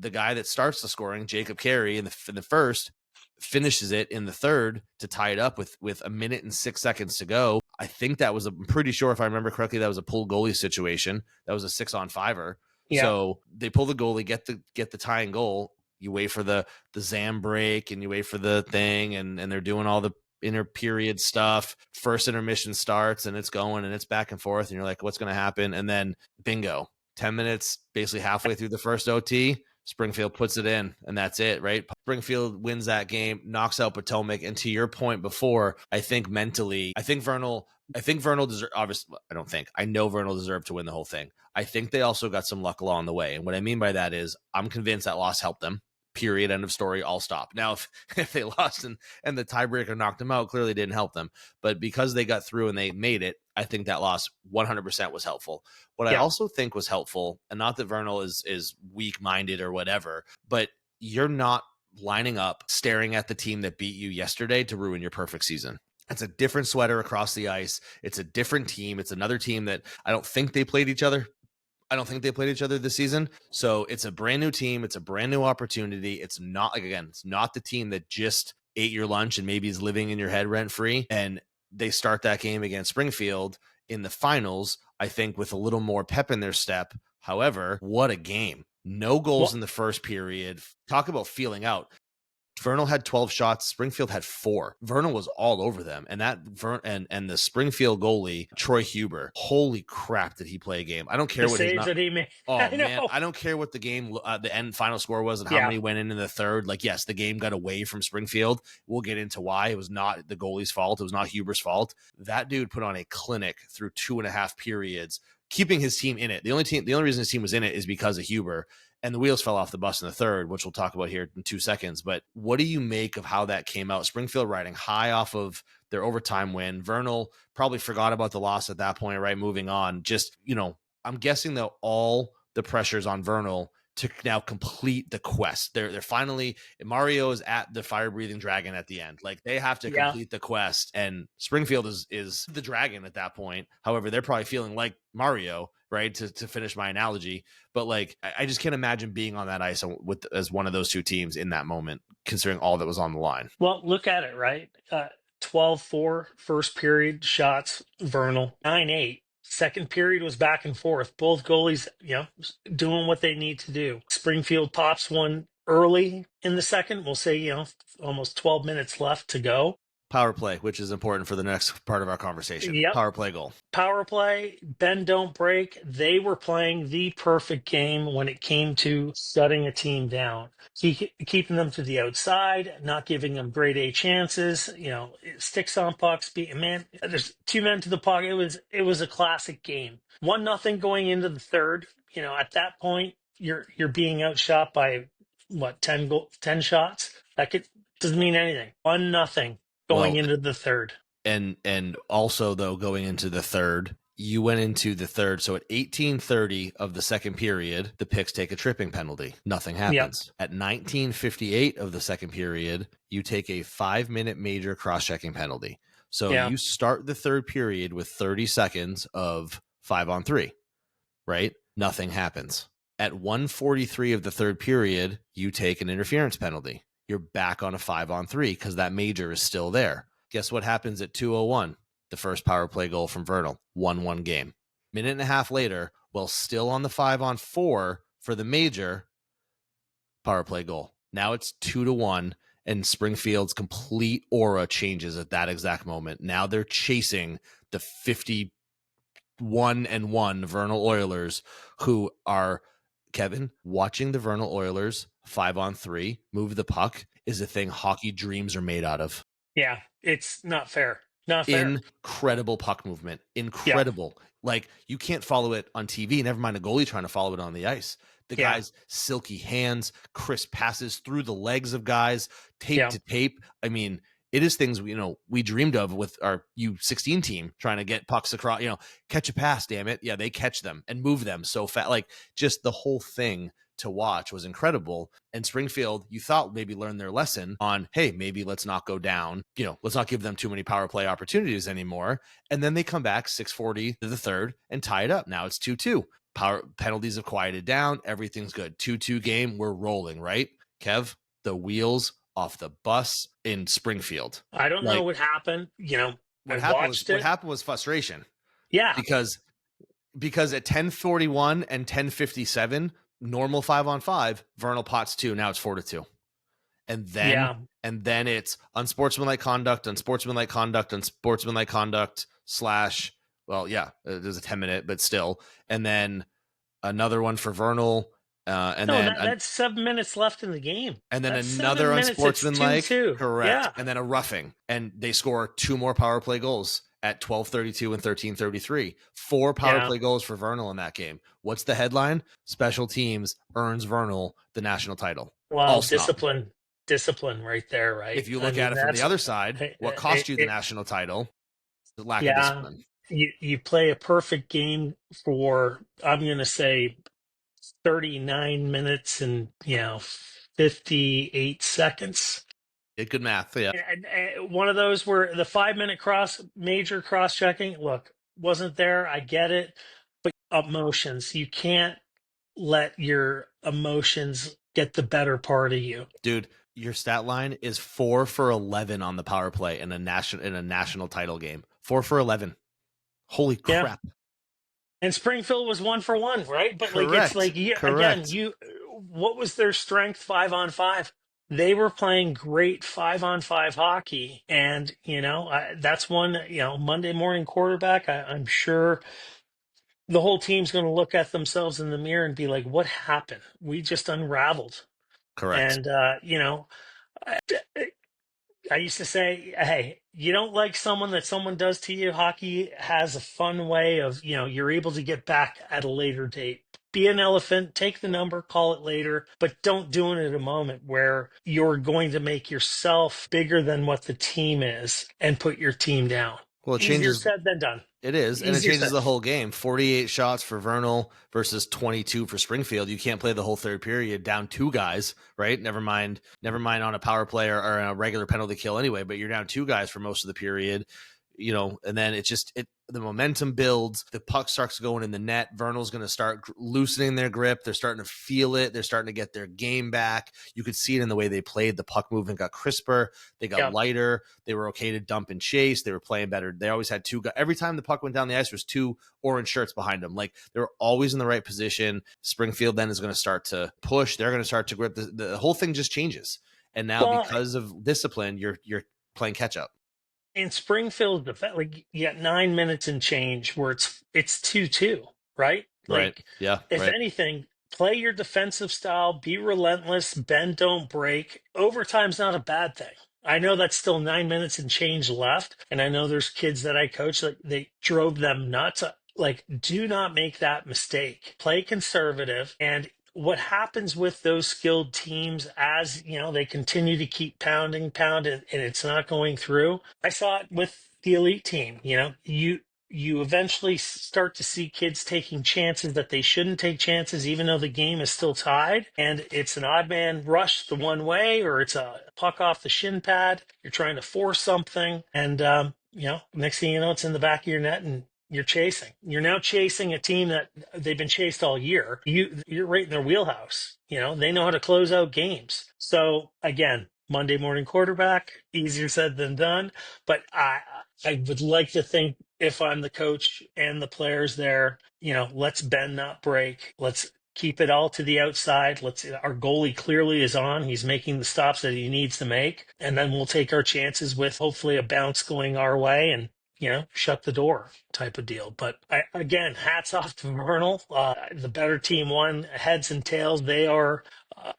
the guy that starts the scoring, Jacob Carey, in the first, finishes it in the third to tie it up with a minute and 6 seconds to go. I think that was I'm pretty sure, if I remember correctly, that was a pull goalie situation. That was a 6-on-5er. Yeah. So they pull the goalie, get the tying goal. You wait for the Zam break, and you wait for the thing, and they're doing all the interperiod stuff. First intermission starts, and it's going, and it's back and forth, and you're like, what's going to happen? And then bingo, 10 minutes, basically halfway through the first OT, Springfield puts it in, and that's it, right? Springfield wins that game, knocks out Potomac. And to your point before, I think mentally, I think Vernal deserved, obviously, I know Vernal deserved to win the whole thing. I think they also got some luck along the way. And what I mean by that is I'm convinced that loss helped them. Period. End of story. All stop. Now, if they lost and the tiebreaker knocked them out, clearly didn't help them. But because they got through and they made it, I think that loss 100% was helpful. What I also think was helpful, and not that Vernal is weak-minded or whatever, but you're not lining up staring at the team that beat you yesterday to ruin your perfect season. It's a different sweater across the ice. It's a different team. It's another team that I don't think they played each other this season. So it's a brand new team. It's a brand new opportunity. It's not it's not the team that just ate your lunch and maybe is living in your head rent free. And they start that game against Springfield in the finals, I think, with a little more pep in their step. However, what a game. No goals in the first period. Talk about feeling out. Vernal had 12 shots. Springfield had 4. Vernal was all over them. And and the Springfield goalie, Troy Huber, holy crap, did he play a game. I don't care what saves that he made. Oh, man. I don't care what the game, the end final score was and how many went in the third. Like, yes, the game got away from Springfield. We'll get into why. It was not the goalie's fault. It was not Huber's fault. That dude put on a clinic through 2.5 periods, keeping his team in it. The only reason his team was in it is because of Huber. And the wheels fell off the bus in the third, which we'll talk about here in 2 seconds. But what do you make of how that came out? Springfield riding high off of their overtime win. Vernal probably forgot about the loss at that point, right? Moving on. Just, I'm guessing that all the pressure's on Vernal to now complete the quest. They're finally, Mario is at the fire-breathing dragon at the end. Like, they have to complete the quest, and Springfield is the dragon at that point. However, they're probably feeling like Mario, right? To finish my analogy. But like, I just can't imagine being on that ice as one of those two teams in that moment, considering all that was on the line. Well, look at it, right? 12-4 first period shots, Vernal. 9-8. Second period was back and forth. Both goalies, doing what they need to do. Springfield pops one early in the second. We'll say, almost 12 minutes left to go. Power play, which is important for the next part of our conversation. Yep. Power play goal. Power play, bend, don't break. They were playing the perfect game when it came to shutting a team down. Keeping them to the outside, not giving them grade A chances, sticks on pucks. Man, there's 2 men to the puck. It was a classic game. 1-0 going into the third. At that point, you're being outshot by what, 10 shots? Doesn't mean anything. 1-0. Going into the third. And also, though, going into the third, you went into the third. So at 18:30 of the second period, the Picks take a tripping penalty. Nothing happens. Yep. At 19:58 of the second period, you take a 5-minute major cross-checking penalty. So you start the third period with 30 seconds of 5-on-3, right? Nothing happens. At 1:43 of the third period, you take an interference penalty. You're back on a 5-on-3 because that major is still there. Guess what happens at 2:01? The first power play goal from Vernal. 1-1 game. Minute and a half later, while still on the 5-on-4 for the major, power play goal. Now it's 2-1, and Springfield's complete aura changes at that exact moment. Now they're chasing the 51-1 Vernal Oilers, who are, Kevin, watching the Vernal Oilers 5-on-3 move the puck is a thing hockey dreams are made out of. Yeah, it's not fair. Not fair. Incredible puck movement. Incredible. Yeah. Like, you can't follow it on TV, never mind a goalie trying to follow it on the ice. The guy's silky hands, crisp passes through the legs of guys, tape to tape. I mean, it is things we dreamed of with our U16 team trying to get pucks across, catch a pass, damn it. Yeah, they catch them and move them so fast. Like, just the whole thing to watch was incredible. And Springfield, you thought maybe learned their lesson on, hey, maybe let's not go down, let's not give them too many power play opportunities anymore. And then they come back 6:40 to the third and tie it up. Now it's 2-2. Power penalties have quieted down. Everything's good. 2-2 game. We're rolling, right? Kev, the wheels off the bus in Springfield. I don't know Like what happened. I watched what it. happened was frustration Yeah. because at 10:41 and 10:57, normal 5-on-5, Vernal Potts 2. Now it's 4-2. And Yeah. then it's unsportsmanlike conduct slash, well, yeah, there's a 10-minute, but still. And then another one for Vernal. No, that's 7 minutes left in the game. And then That's another 7 minutes. It's unsportsmanlike, 2-2. correct. Yeah. And then a roughing. And they score 2 more power play goals at 12:32 and 13:33. 4 power Yeah. play goals for Vernal in that game. What's the headline? Special teams earns Vernal the national title. Well, All snap. discipline right there, right? If you look at it from the other side, what cost you the national title? The lack of discipline. You play a perfect game for, I'm going to say, 39 minutes and 58 seconds. Good math, yeah. And one of those where the 5 minute major cross checking, look, wasn't there. I get it, but emotions, you can't let your emotions get the better part of you. Dude, your stat line is 4 for 11 on the power play in a national title game. 4 for 11. Holy crap. Yeah. And Springfield was 1 for 1, right? But Correct. Again, what was their strength 5-on-5? They were playing great 5-on-5 hockey. And, that's one, Monday morning quarterback. I'm sure the whole team's going to look at themselves in the mirror and be like, what happened? We just unraveled. Correct. And, I used to say, hey, you don't like that someone does to you. Hockey has a fun way of, you're able to get back at a later date. Be an elephant, take the number, call it later, but don't do it at a moment where you're going to make yourself bigger than what the team is and put your team down. Well, it Easier changes. said than done. It is, and it Easier changes said. the whole game. 48 shots for Vernal versus 22 for Springfield. You can't play the whole third period down 2 guys, right? Never mind on a power play or a regular penalty kill anyway, but you're down 2 guys for most of the period, and then the momentum builds, the puck starts going in the net. Vernal's going to start loosening their grip. They're starting to feel it. They're starting to get their game back. You could see it in the way they played. The puck movement got crisper. They got lighter. They were okay to dump and chase. They were playing better. They always had 2 guys. Every time the puck went down the ice, there was 2 orange shirts behind them. Like, they were always in the right position. Springfield then is going to start to push. They're going to start to grip. The whole thing just changes. And now, because of discipline, you're playing catch up. In Springfield, you got 9 minutes and change where it's 2-2, right? Right. Yeah. If anything, play your defensive style, be relentless, bend, don't break. Overtime's not a bad thing. I know that's still 9 minutes and change left, and I know there's kids that I coach they drove them nuts. Do not make that mistake. Play conservative, and what happens with those skilled teams as they continue to keep pound and it's not going through. I saw it with the elite team. You eventually start to see kids taking chances that they shouldn't take chances, even though the game is still tied, and it's an odd man rush the one way, or it's a puck off the shin pad. You're trying to force something, and next thing you know, it's in the back of your net, and you're chasing. You're now chasing a team that they've been chased all year. You're right in their wheelhouse. They know how to close out games. So again, Monday morning quarterback, easier said than done. But I would like to think, if I'm the coach and the players there, let's bend, not break. Let's keep it all to the outside. Our goalie clearly is on. He's making the stops that he needs to make. And then we'll take our chances with hopefully a bounce going our way and shut the door type of deal. But again, hats off to Vernal. The better team won, heads and tails. They are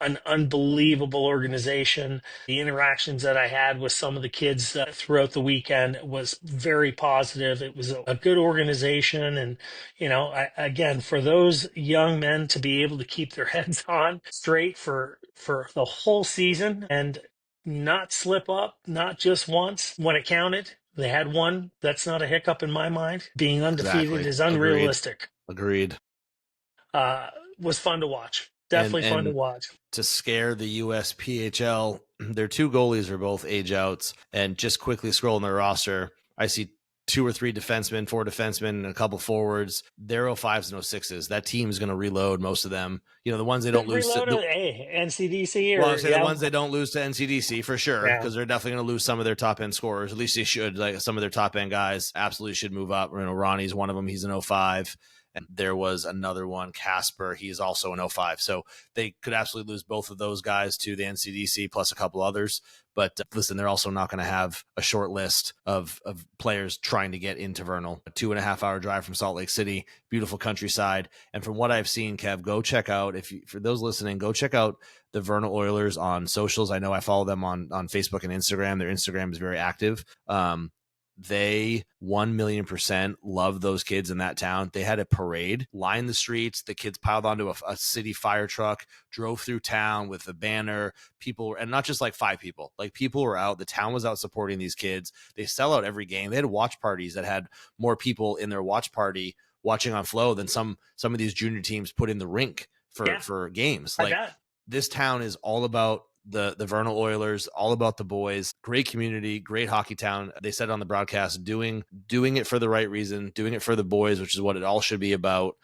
an unbelievable organization. The interactions that I had with some of the kids throughout the weekend was very positive. It was a good organization. And, again, for those young men to be able to keep their heads on straight for the whole season and not slip up, not just once when it counted. They had one. That's not a hiccup in my mind. Being undefeated is unrealistic. Agreed. Was fun to watch. Definitely fun to watch. To scare the USPHL, their 2 goalies are both age outs. And just quickly scrolling their roster, I see 2 or 3 defensemen, 4 defensemen, and a couple forwards. They're 05s and 06s. That team is going to reload most of them. The ones they don't lose to. Reloaded, hey, NCDC Well, I or would say the ones they don't lose to NCDC for sure, yeah. because they're definitely going to lose some of their top end scorers. At least they should. Like some of their top end guys absolutely should move up. Ronnie's one of them. He's an 05. And there was another one, Casper. He's also an 05. So they could absolutely lose both of those guys to the NCDC plus a couple others. But listen, they're also not going to have a short list of players trying to get into Vernal. A 2.5-hour drive from Salt Lake City, beautiful countryside. And from what I've seen, Kev, go check out, for those listening, go check out the Vernal Oilers on socials. I know I follow them on Facebook and Instagram. Their Instagram is very active. They 1,000,000% love those kids in that town. They had a parade, lined the streets. The kids piled onto a city fire truck, drove through town with a banner. People, and not just like 5 people, like people were out. The town was out supporting these kids. They sell out every game. They had watch parties that had more people in their watch party watching on Flow than some of these junior teams put in the rink for games. Like this town is all about the Vernal Oilers, all about the boys. Great community, great hockey town. They said on the broadcast, doing it for the right reason, doing it for the boys, which is what it all should be about.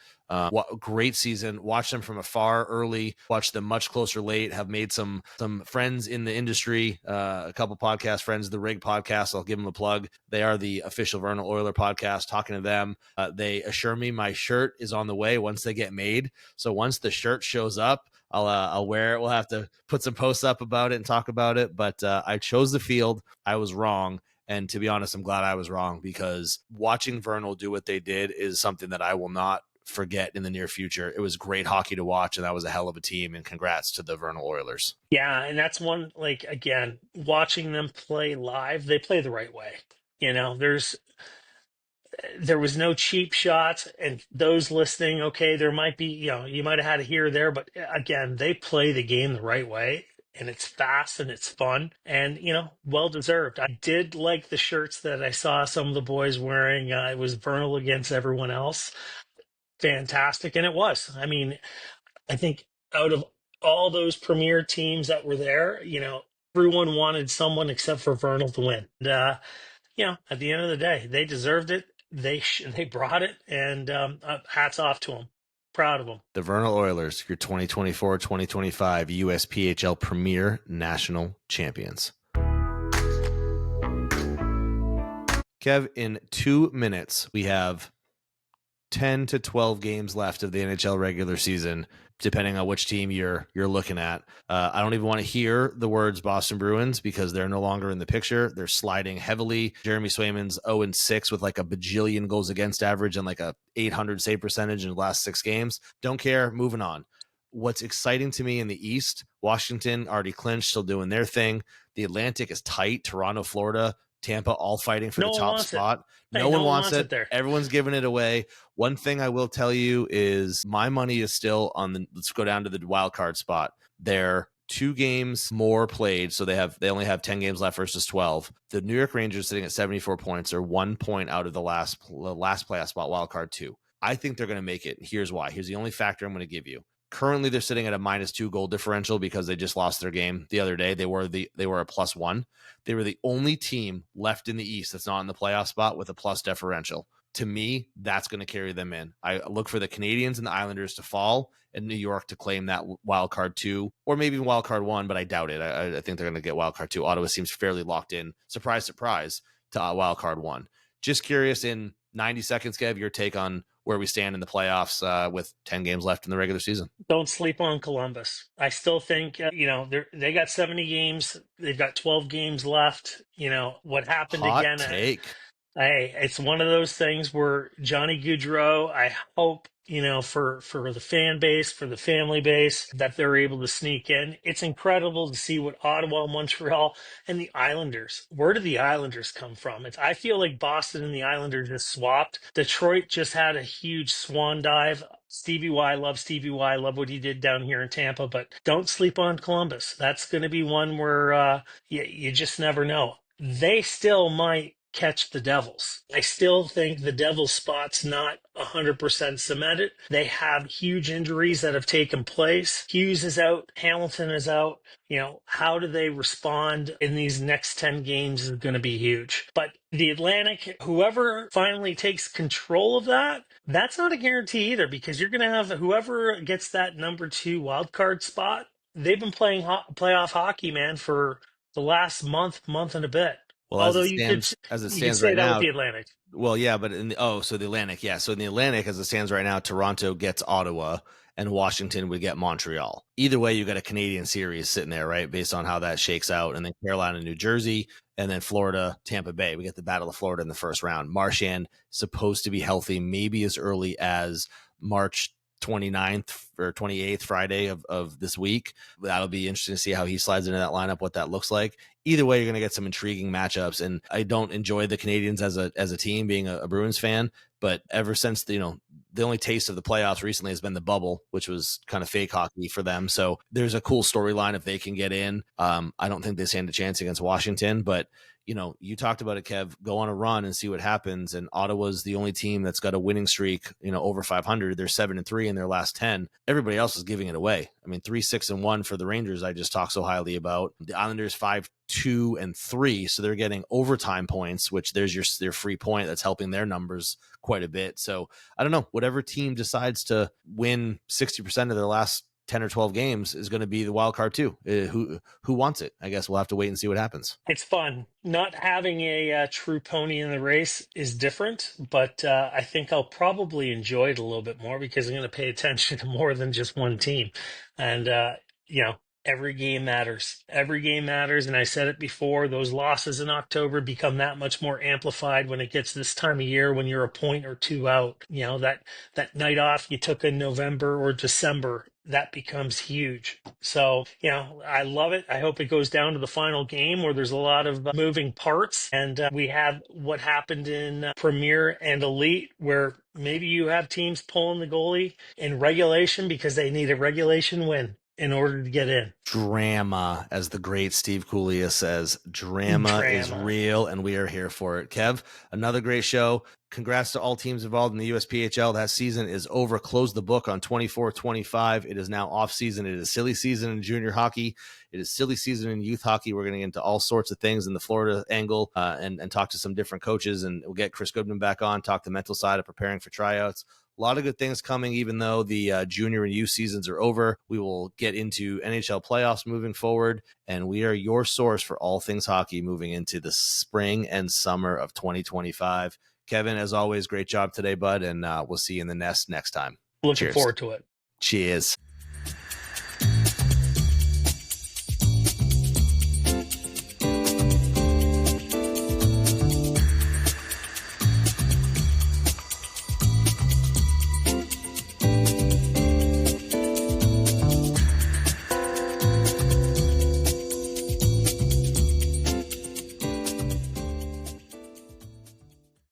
Great season. Watch them from afar early, watch them much closer late, have made some friends in the industry, a couple podcast friends, the Rig podcast. I'll give them a plug. They are the official Vernal Oiler podcast. Talking to them, they assure me my shirt is on the way once they get made. So once the shirt shows up, I'll wear it. We'll have to put some posts up about it and talk about it. But I chose the field. I was wrong. And to be honest, I'm glad I was wrong, because watching Vernal do what they did is something that I will not forget in the near future. It was great hockey to watch, and that was a hell of a team. And congrats to the Vernal Oilers. Yeah, and that's one, like, again, watching them play live, they play the right way. There was no cheap shots, and those listening, okay, there might be, you might have had a here or there, but again, they play the game the right way, and it's fast and it's fun, and well deserved. I did like the shirts that I saw some of the boys wearing. It was Vernal against everyone else. Fantastic, and it was. I mean, I think out of all those premier teams that were there, everyone wanted someone except for Vernal to win. And, at the end of the day, they deserved it. They brought it, and hats off to them. Proud of them. The Vernal Oilers, your 2024-2025 USPHL Premier National Champions. Kev, in 2 minutes, we have 10 to 12 games left of the NHL regular season, depending on which team you're looking at. I don't even want to hear the words Boston Bruins, because they're no longer in the picture. They're sliding heavily. Jeremy Swayman's 0-6 with like a bajillion goals against average and like a 800 save percentage in the last 6 games. Don't care. Moving on. What's exciting to me in the East, Washington already clinched, still doing their thing. The Atlantic is tight. Toronto, Florida, Tampa, all fighting for the top spot. No one wants it there. Everyone's giving it away. One thing I will tell you is my money is still on let's go down to the wild card spot. They're 2 games more played, so they only have 10 games left versus 12. The New York Rangers sitting at 74 points are 1 point out of the last playoff spot, wild card 2. I think they're going to make it. Here's why. Here's the only factor I'm going to give you. Currently, they're sitting at a -2 goal differential because they just lost their game the other day. They were a +1. They were the only team left in the East that's not in the playoff spot with a plus differential. To me, that's going to carry them in. I look for the Canadiens and the Islanders to fall and New York to claim that wild card 2, or maybe wild card 1, but I doubt it. I think they're going to get wild card 2. Ottawa seems fairly locked in. Surprise, surprise, to wild card 1. Just curious, in 90 seconds, Kev, your take on where we stand in the playoffs with 10 games left in the regular season. Don't sleep on Columbus. I still think, they got 70 games. They've got 12 games left. What happened Hot again? Take. Hey, it's one of those things where Johnny Gaudreau, I hope, for the fan base, for the family base, that they're able to sneak in. It's incredible to see what Ottawa, Montreal, and the Islanders. Where did the Islanders come from? I feel like Boston and the Islanders just swapped. Detroit just had a huge swan dive. Stevie Y, love Stevie Y, love what he did down here in Tampa, but don't sleep on Columbus. That's going to be one where you just never know. They still might catch the Devils. I still think the Devils spot's not 100% cemented. They have huge injuries that have taken place. Hughes is out. Hamilton is out. How do they respond in these next 10 games is going to be huge. But the Atlantic, whoever finally takes control of that, that's not a guarantee either, because you're going to have whoever gets that number 2 wild card spot. They've been playing playoff hockey, man, for the last month and a bit. Well, Although as it you could stands say right that with now, the Atlantic. well, yeah, but so the Atlantic, yeah. So in the Atlantic, as it stands right now, Toronto gets Ottawa and Washington would get Montreal. Either way, you got a Canadian series sitting there, right? Based on how that shakes out. And then Carolina, New Jersey, and then Florida, Tampa Bay. We get the Battle of Florida in the first round. Marchand supposed to be healthy, maybe as early as March 29th or 28th, Friday of this week. That'll be interesting to see how he slides into that lineup, what that looks like. Either way, you're going to get some intriguing matchups. And I don't enjoy the Canadians as a team, being a Bruins fan, but ever since the only taste of the playoffs recently has been the bubble, which was kind of fake hockey for them. So there's a cool storyline if they can get in. I don't think they stand a chance against Washington, but you talked about it, Kev. Go on a run and see what happens. And Ottawa's the only team that's got a winning streak, over 500. They're 7-3 in their last 10. Everybody else is giving it away. I mean, 3-6-1 for the Rangers, I just talked so highly about. The Islanders 5-2-3, so they're getting overtime points, which there's their free point that's helping their numbers quite a bit. So I don't know, whatever team decides to win 60% of their last 10 or 12 games is going to be the wild card too. Who wants it? I guess we'll have to wait and see what happens. It's fun. Not having a true pony in the race is different, but I think I'll probably enjoy it a little bit more because I'm going to pay attention to more than just one team. And, every game matters. Every game matters. And I said it before, those losses in October become that much more amplified when it gets this time of year, when you're a point or two out. That night off you took in November or December, that becomes huge. So, I love it. I hope it goes down to the final game where there's a lot of moving parts. And we have what happened in Premier and Elite, where maybe you have teams pulling the goalie in regulation because they need a regulation win in order to get in. Drama, as the great Steve Cooley says, drama is real, and we are here for it. Kev, another great show. Congrats to all teams involved in the USPHL. That season is over. Close the book on 24-25. It is now off season. It is silly season in junior hockey. It is silly season in youth hockey. We're going to get into all sorts of things in the Florida angle and talk to some different coaches, and we'll get Chris Goodman back on, talk the mental side of preparing for tryouts. A lot of good things coming, even though the junior and youth seasons are over. We will get into NHL playoffs moving forward, and we are your source for all things hockey moving into the spring and summer of 2025. Kevin, as always, great job today, bud, and we'll see you in the nest next time. Looking forward to it. Cheers.